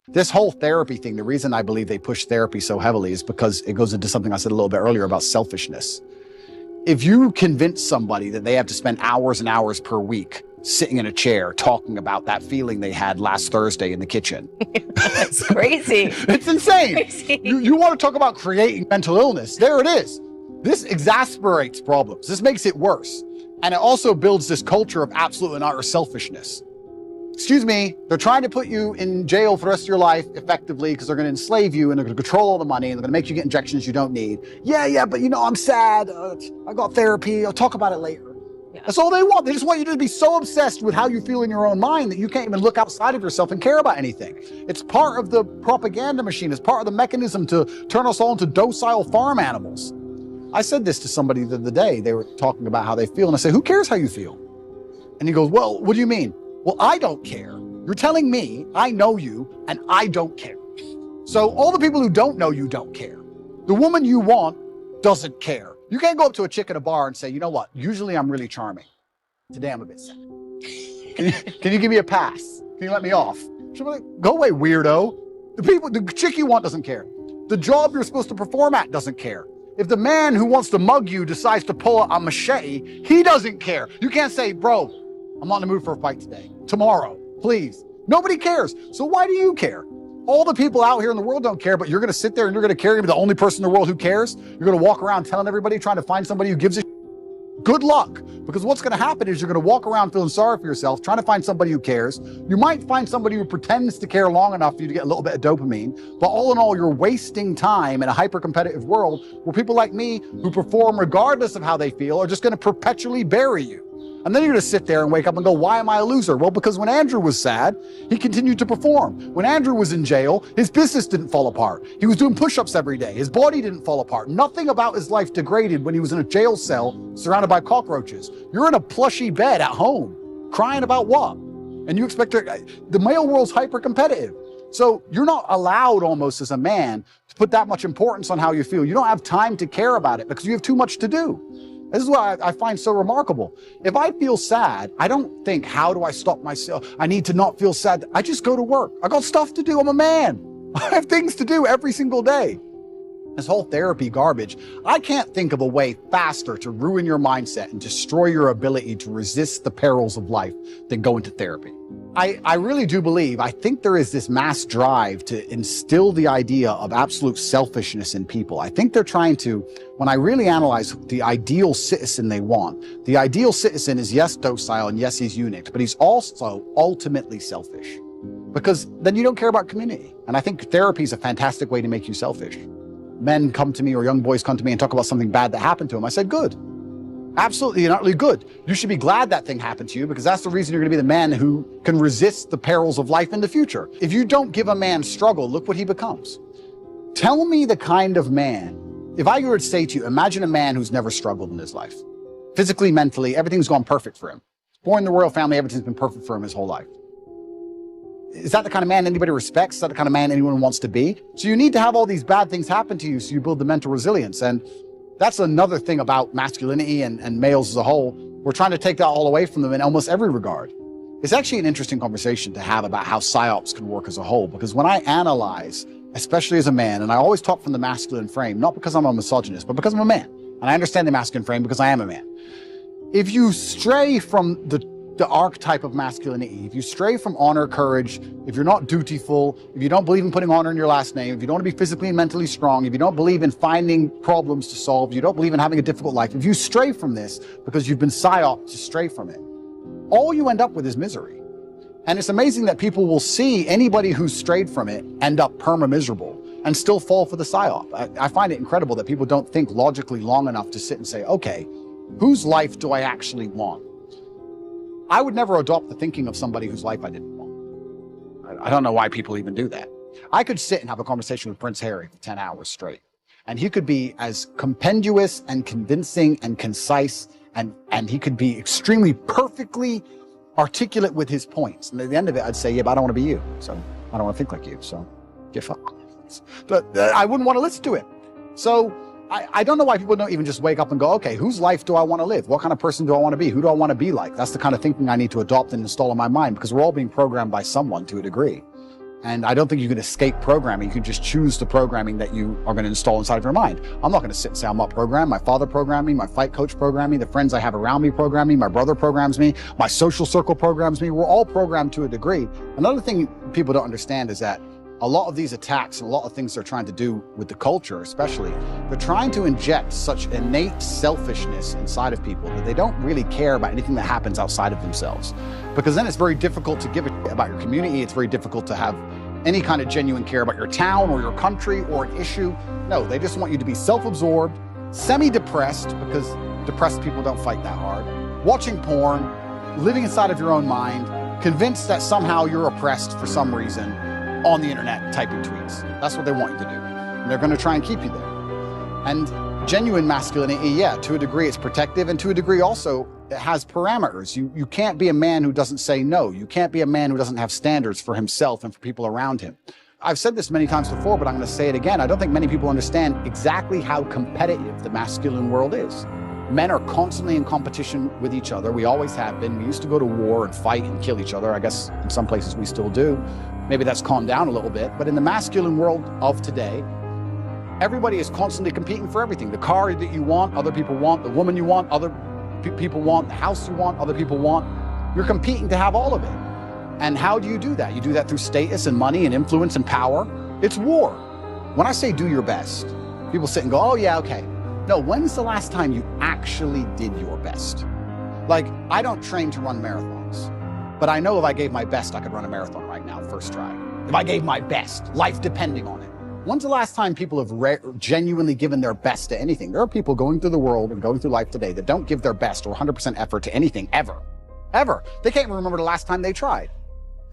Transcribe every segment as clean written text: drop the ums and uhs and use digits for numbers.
This whole therapy thing, the reason I believe they push therapy so heavily is because it goes into something I said a little bit earlier about selfishness. If you convince somebody that they have to spend hours and hours per week sitting in a chair talking about that feeling they had last Thursday in the kitchen. That's crazy. It's insane. Crazy. You want to talk about creating mental illness? There it is. This exasperates problems. This makes it worse. And it also builds this culture of absolute and utter selfishness. Excuse me, they're trying to put you in jail for the rest of your life effectively because they're going to enslave you and they're going to control all the money and they're going to make you get injections you don't need. Yeah, but I'm sad. I got therapy. I'll talk about it later. Yeah. That's all they want. They just want you to be so obsessed with how you feel in your own mind that you can't even look outside of yourself and care about anything. It's part of the propaganda machine. It's part of the mechanism to turn us all into docile farm animals. I said this to somebody the other day. They were talking about how they feel. And I said, who cares how you feel? And he goes, well, what do you mean? Well, I don't care. You're telling me I know you and I don't care. So all the people who don't know you don't care. The woman you want doesn't care. You can't go up to a chick at a bar and say, you know what? Usually I'm really charming. Today I'm a bit sad. Can you give me a pass? Can you let me off? She'll be like, go away, weirdo. The chick you want doesn't care. The job you're supposed to perform at doesn't care. If the man who wants to mug you decides to pull a machete, he doesn't care. You can't say, bro, I'm not in the mood for a fight today. Tomorrow, please. Nobody cares. So why do you care? All the people out here in the world don't care, but you're going to sit there and you're going to care. You're going to be the only person in the world who cares. You're going to walk around telling everybody, trying to find somebody who gives a good luck. Because what's going to happen is you're going to walk around feeling sorry for yourself, trying to find somebody who cares. You might find somebody who pretends to care long enough for you to get a little bit of dopamine. But all in all, you're wasting time in a hyper-competitive world where people like me who perform regardless of how they feel are just going to perpetually bury you. And then you're going to sit there and wake up and go, why am I a loser? Well, because when Andrew was sad, he continued to perform. When Andrew was in jail, his business didn't fall apart. He was doing push-ups every day. His body didn't fall apart. Nothing about his life degraded when he was in a jail cell surrounded by cockroaches. You're in a plushy bed at home, crying about what? And you expect the male world's hyper-competitive. So you're not allowed almost as a man to put that much importance on how you feel. You don't have time to care about it because you have too much to do. This is what I find so remarkable. If I feel sad, I don't think, how do I stop myself? I need to not feel sad. I just go to work. I got stuff to do. I'm a man. I have things to do every single day. This whole therapy garbage, I can't think of a way faster to ruin your mindset and destroy your ability to resist the perils of life than go into therapy. I really do believe, I think there is this mass drive to instill the idea of absolute selfishness in people. I think they're trying to, when I really analyze the ideal citizen they want, the ideal citizen is yes, docile, and yes, he's eunuch, but he's also ultimately selfish. Because then you don't care about community. And I think therapy is a fantastic way to make you selfish. Men come to me or young boys come to me and talk about something bad that happened to them. I said, good. Absolutely and utterly good. You should be glad that thing happened to you because that's the reason you're going to be the man who can resist the perils of life in the future. If you don't give a man struggle, look what he becomes. Tell me the kind of man, if I were to say to you, imagine a man who's never struggled in his life. Physically, mentally, everything's gone perfect for him. Born in the royal family, everything's been perfect for him his whole life. Is that the kind of man anybody respects? Is that the kind of man anyone wants to be? So you need to have all these bad things happen to you so you build the mental resilience. And that's another thing about masculinity and males as a whole. We're trying to take that all away from them in almost every regard. It's actually an interesting conversation to have about how psyops can work as a whole, because when I analyze, especially as a man, and I always talk from the masculine frame, not because I'm a misogynist, but because I'm a man. And I understand the masculine frame because I am a man. If you stray from the archetype of masculinity, if you stray from honor, courage, if you're not dutiful, if you don't believe in putting honor in your last name, if you don't want to be physically and mentally strong, if you don't believe in finding problems to solve, you don't believe in having a difficult life, if you stray from this because you've been psyoped to stray from it, all you end up with is misery. And it's amazing that people will see anybody who's strayed from it end up perma-miserable and still fall for the psyop. I find it incredible that people don't think logically long enough to sit and say, okay, whose life do I actually want? I would never adopt the thinking of somebody whose life I didn't want. I don't know why people even do that. I could sit and have a conversation with Prince Harry for 10 hours straight, and he could be as compendious and convincing and concise, and he could be extremely perfectly articulate with his points. And at the end of it, I'd say, yeah, but I don't want to be you. So I don't want to think like you. So get fucked. But I wouldn't want to listen to it. So I don't know why people don't even just wake up and go, okay, whose life do I want to live? What kind of person do I want to be? Who do I want to be like? That's the kind of thinking I need to adopt and install in my mind, because we're all being programmed by someone to a degree. And I don't think you can escape programming. You can just choose the programming that you are going to install inside of your mind. I'm not going to sit and say I'm not programmed. My father programmed me, my fight coach programmed me, the friends I have around me program me, my brother programs me, my social circle programs me. We're all programmed to a degree. Another thing people don't understand is that a lot of these attacks and a lot of things they're trying to do with the culture especially, they're trying to inject such innate selfishness inside of people that they don't really care about anything that happens outside of themselves. Because then it's very difficult to give a shit about your community. It's very difficult to have any kind of genuine care about your town or your country or an issue. No, they just want you to be self-absorbed, semi-depressed, because depressed people don't fight that hard, watching porn, living inside of your own mind, convinced that somehow you're oppressed for some reason, on the internet typing tweets. That's what they want you to do. And they're going to try and keep you there. And genuine masculinity, yeah, to a degree it's protective, and to a degree also it has parameters. You can't be a man who doesn't say no. You can't be a man who doesn't have standards for himself and for people around him. I've said this many times before, but I'm going to say it again. I don't think many people understand exactly how competitive the masculine world is. Men are constantly in competition with each other. We always have been. We used to go to war and fight and kill each other. I guess in some places we still do. Maybe that's calmed down a little bit. But in the masculine world of today, everybody is constantly competing for everything. The car that you want, other people want. The woman you want, other people want. The house you want, other people want. You're competing to have all of it. And how do you do that? You do that through status and money and influence and power. It's war. When I say do your best, people sit and go, oh yeah, okay. No, when's the last time you actually did your best? Like, I don't train to run marathons, but I know if I gave my best, I could run a marathon right now, first try. If I gave my best, life depending on it. When's the last time people have genuinely given their best to anything? There are people going through the world and going through life today that don't give their best or 100% effort to anything, ever. Ever. They can't even remember the last time they tried.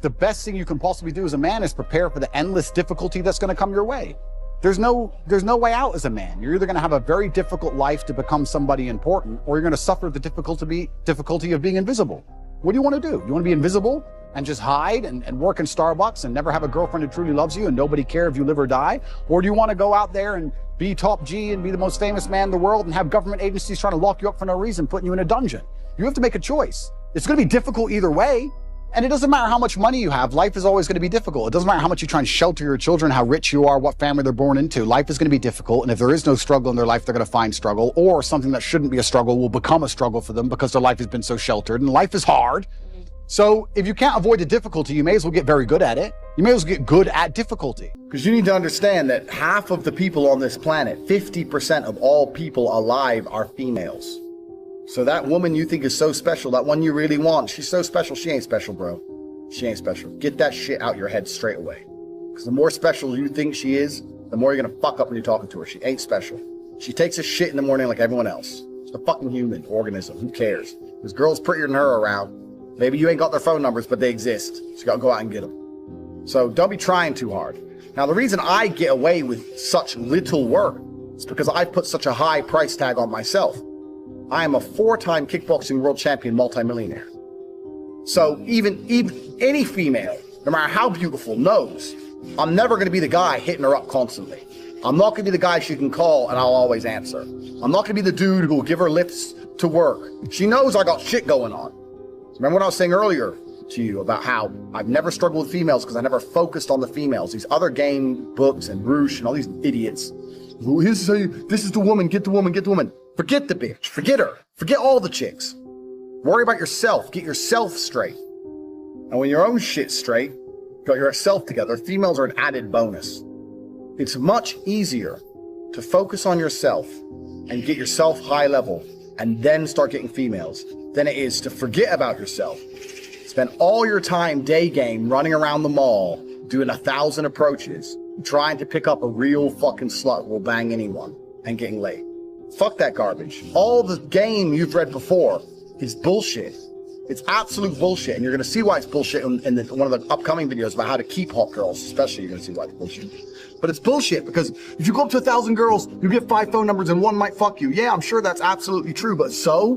The best thing you can possibly do as a man is prepare for the endless difficulty that's going to come your way. There's no way out as a man. You're either going to have a very difficult life to become somebody important, or you're going to suffer the difficulty of being invisible. What do you want to do? You want to be invisible and just hide and work in Starbucks and never have a girlfriend who truly loves you and nobody care if you live or die? Or do you want to go out there and be top G and be the most famous man in the world and have government agencies trying to lock you up for no reason, putting you in a dungeon? You have to make a choice. It's going to be difficult either way. And it doesn't matter how much money you have, life is always going to be difficult. It doesn't matter how much you try and shelter your children, how rich you are, what family they're born into. Life is going to be difficult. And if there is no struggle in their life, they're going to find struggle, or something that shouldn't be a struggle will become a struggle for them because their life has been so sheltered, and life is hard. So if you can't avoid the difficulty, you may as well get very good at it. You may as well get good at difficulty. Because you need to understand that half of the people on this planet, 50% of all people alive, are females. So that woman you think is so special, that one you really want, she's so special, she ain't special, bro. She ain't special. Get that shit out your head straight away. Because the more special you think she is, the more you're going to fuck up when you're talking to her. She ain't special. She takes a shit in the morning like everyone else. She's a fucking human organism. Who cares? There's girls prettier than her around. Maybe you ain't got their phone numbers, but they exist. So you got to go out and get them. So don't be trying too hard. Now, the reason I get away with such little work is because I put such a high price tag on myself. I am a 4-time kickboxing world champion multimillionaire. So even any female, no matter how beautiful, knows I'm never going to be the guy hitting her up constantly. I'm not going to be the guy she can call and I'll always answer. I'm not going to be the dude who will give her lifts to work. She knows I got shit going on. Remember what I was saying earlier to you about how I've never struggled with females because I never focused on the females. These other game books and Roosh and all these idiots. This is the woman, get the woman, get the woman. Forget the bitch, forget her, forget all the chicks. Worry about yourself, get yourself straight. And when your own shit's straight, got yourself together, females are an added bonus. It's much easier to focus on yourself and get yourself high level and then start getting females than it is to forget about yourself. Spend all your time day game running around the mall, doing 1,000 approaches, trying to pick up a real fucking slut who will bang anyone and getting laid. Fuck that garbage. All the game you've read before is bullshit. It's absolute bullshit, and you're going to see why it's bullshit in one of the upcoming videos about how to keep hot girls, especially. You're going to see why it's bullshit. But it's bullshit because if you go up to 1,000 girls, you get 5 phone numbers and one might fuck you. Yeah, I'm sure that's absolutely true, but so?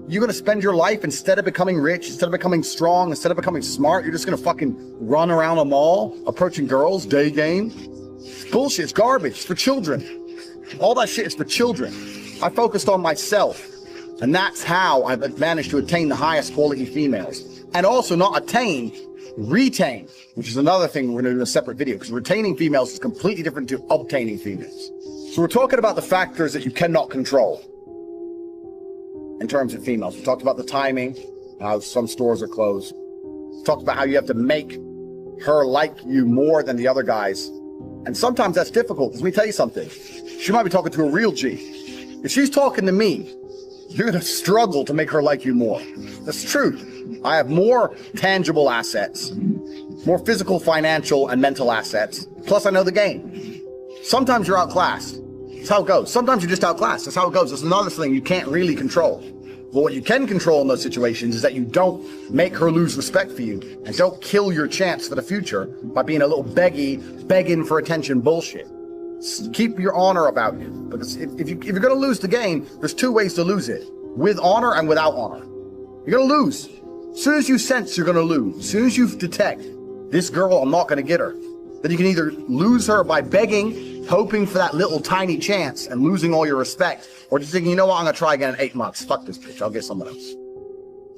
You're going to spend your life, instead of becoming rich, instead of becoming strong, instead of becoming smart, you're just going to fucking run around a mall, approaching girls, day game? It's bullshit. It's garbage. It's for children. All that shit is for children. I focused on myself. And that's how I've managed to attain the highest quality females. And also not attain, Retain, which is another thing we're going to do in a separate video, because retaining females is completely different to obtaining females. So we're talking about the factors that you cannot control in terms of females. We talked about the timing, how some stores are closed. We talked about how you have to make her like you more than the other guys. And sometimes that's difficult, because let me tell you something. She might be talking to a real G. If she's talking to me, you're going to struggle to make her like you more. That's true. I have more tangible assets, more physical, financial, and mental assets. Plus, I know the game. Sometimes you're outclassed. That's how it goes. Sometimes you're just outclassed. That's how it goes. That's another thing you can't really control. But what you can control in those situations is that you don't make her lose respect for you and don't kill your chance for the future by being a little begging for attention bullshit. Keep your honor about you. Because if you're going to lose the game, there's two ways to lose it. With honor and without honor. You're going to lose. As soon as you sense you're going to lose, as soon as you detect, this girl, I'm not going to get her, then you can either lose her by begging, hoping for that little tiny chance and losing all your respect, or just thinking, you know what, I'm going to try again in 8 months. Fuck this bitch. I'll get someone else.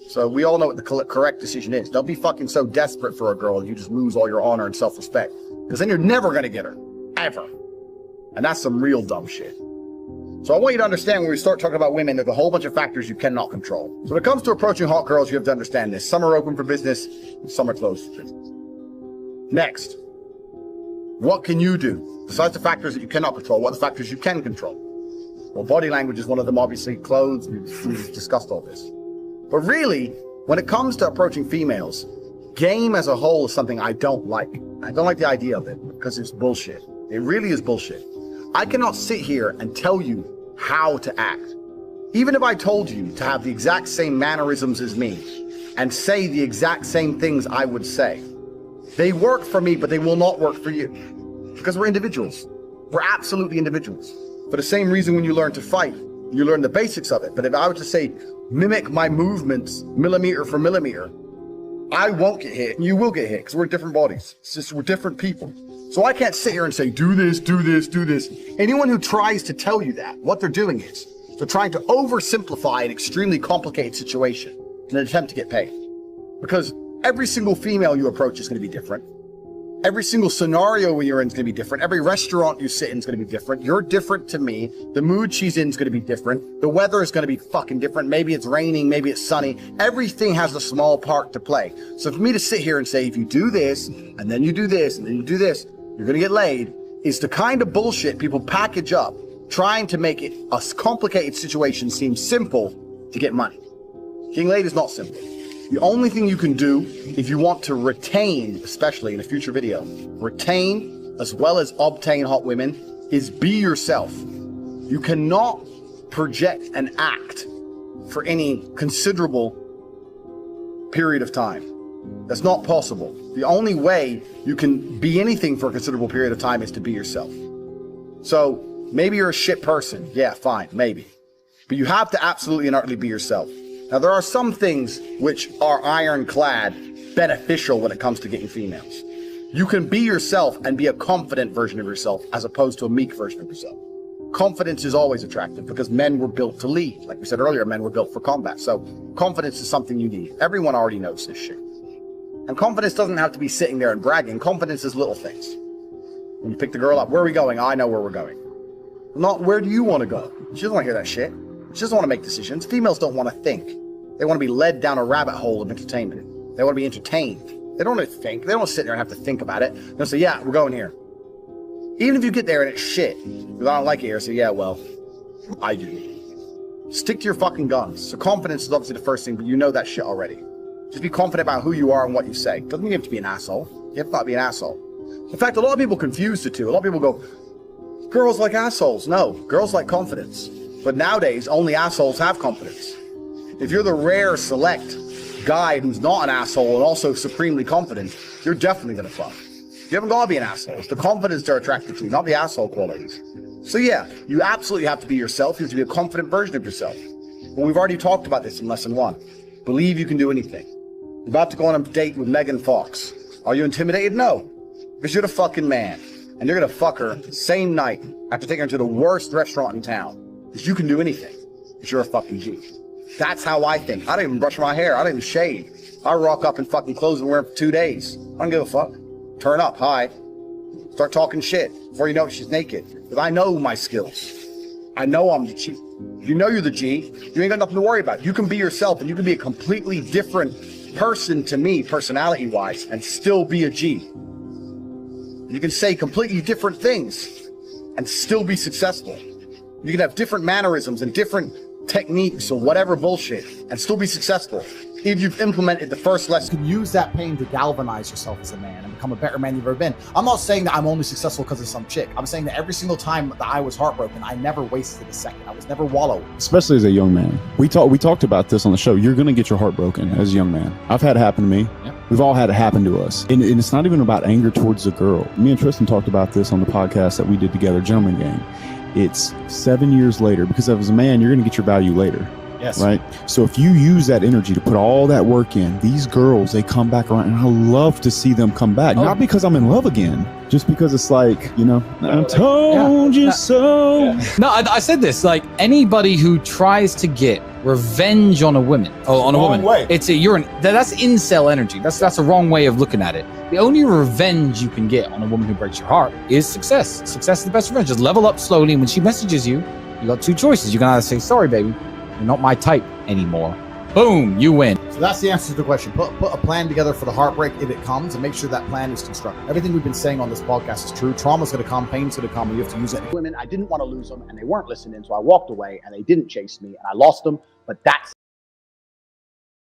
So we all know what the correct decision is. Don't be fucking so desperate for a girl that you just lose all your honor and self-respect, because then you're never going to get her. Ever. And that's some real dumb shit. So I want you to understand, when we start talking about women, there's a whole bunch of factors you cannot control. So when it comes to approaching hot girls, you have to understand this. Some are open for business, some are closed for business. Next, what can you do? Besides the factors that you cannot control, what are the factors you can control? Well, body language is one of them, obviously. Clothes, we've discussed all this. But really, when it comes to approaching females, game as a whole is something I don't like. I don't like the idea of it, because it's bullshit. It really is bullshit. I cannot sit here and tell you how to act. Even if I told you to have the exact same mannerisms as me and say the exact same things I would say, they work for me, but they will not work for you, because we're individuals. We're absolutely individuals. For the same reason, when you learn to fight, you learn the basics of it. But if I were to say, mimic my movements millimeter for millimeter, I won't get hit and you will get hit, because we're different bodies. It's just, we're different people. So I can't sit here and say, do this, do this, do this. Anyone who tries to tell you that, what they're doing is they're trying to oversimplify an extremely complicated situation in an attempt to get paid. Because every single female you approach is going to be different. Every single scenario you're in is going to be different. Every restaurant you sit in is going to be different. You're different to me. The mood she's in is going to be different. The weather is going to be fucking different. Maybe it's raining, maybe it's sunny. Everything has a small part to play. So for me to sit here and say, if you do this, and then you do this, and then you do this, you're going to get laid, is the kind of bullshit people package up, trying to make it a complicated situation seem simple to get money. Getting laid is not simple. The only thing you can do, if you want to retain, especially in a future video, retain as well as obtain hot women, is be yourself. You cannot project and act for any considerable period of time. That's not possible. The only way you can be anything for a considerable period of time is to be yourself. So maybe you're a shit person. Yeah, fine, maybe. But you have to absolutely and utterly be yourself. Now, there are some things which are ironclad beneficial when it comes to getting females. You can be yourself and be a confident version of yourself as opposed to a meek version of yourself. Confidence is always attractive because men were built to lead. Like we said earlier, men were built for combat. So confidence is something you need. Everyone already knows this shit. And confidence doesn't have to be sitting there and bragging. Confidence is little things. When you pick the girl up, where are we going? I know where we're going. Not where do you want to go? She doesn't want to hear that shit. She doesn't want to make decisions. Females don't want to think. They want to be led down a rabbit hole of entertainment. They want to be entertained. They don't want to think. They don't want to sit there and have to think about it. They'll say, yeah, we're going here. Even if you get there and it's shit, because I don't like it here, say, yeah, well, I do. Stick to your fucking guns. So confidence is obviously the first thing, but you know that shit already. Just be confident about who you are and what you say. Doesn't mean you have to be an asshole. You have to not be an asshole. In fact, a lot of people confuse the two. A lot of people go, girls like assholes. No, girls like confidence. But nowadays, only assholes have confidence. If you're the rare, select guy who's not an asshole and also supremely confident, you're definitely going to fuck. You haven't got to be an asshole. It's the confidence they're attracted to, not the asshole qualities. So yeah, you absolutely have to be yourself. You have to be a confident version of yourself. Well, we've already talked about this in lesson 1. Believe you can do anything. You're about to go on a date with Megan Fox. Are you intimidated? No. Because you're the fucking man. And you're going to fuck her the same night after taking her to the worst restaurant in town. Because you can do anything. Because you're a fucking G. That's how I think. I don't even brush my hair. I don't even shave. I rock up in fucking clothes and wear them for 2 days. I don't give a fuck. Turn up, hi. Start talking shit. Before you know it, she's naked. Because I know my skills. I know I'm the G. You know you're the G. You ain't got nothing to worry about. You can be yourself and you can be a completely different person to me, personality-wise, and still be a G. You can say completely different things and still be successful. You can have different mannerisms and different techniques or whatever bullshit and still be successful if you've implemented the first lesson. You can use that pain to galvanize yourself as a man and become a better man you've ever been. I'm not saying that I'm only successful because of some chick. I'm saying that every single time that I was heartbroken, I never wasted a second. I was never wallowing. Especially as a young man. We talked about this on the show. You're going to get your heart broken as a young man. I've had it happen to me. Yeah. We've all had it happen to us. And it's not even about anger towards the girl. Me and Tristan talked about this on the podcast that we did together, Gentleman Game. It's 7 years later, because as a man, you're going to get your value later. Yes. Right. So if you use that energy to put all that work in, these girls, they come back around, and I love to see them come back. Not because I'm in love again, just because it's like, I told you so. Yeah. No, I said this, like anybody who tries to get revenge on a woman, way. that's incel energy. That's a wrong way of looking at it. The only revenge you can get on a woman who breaks your heart is success. Success is the best revenge. Just level up slowly, and when she messages you, you got two choices. You can either say, sorry, baby, you're not my type anymore. Boom, you win. So that's the answer to the question. Put a plan together for the heartbreak if it comes, and make sure that plan is constructive. Everything we've been saying on this podcast is true. Trauma's going to come, pain's going to come, and you have to use it. Women, I didn't want to lose them, and they weren't listening, so I walked away, and they didn't chase me, and I lost them. But that's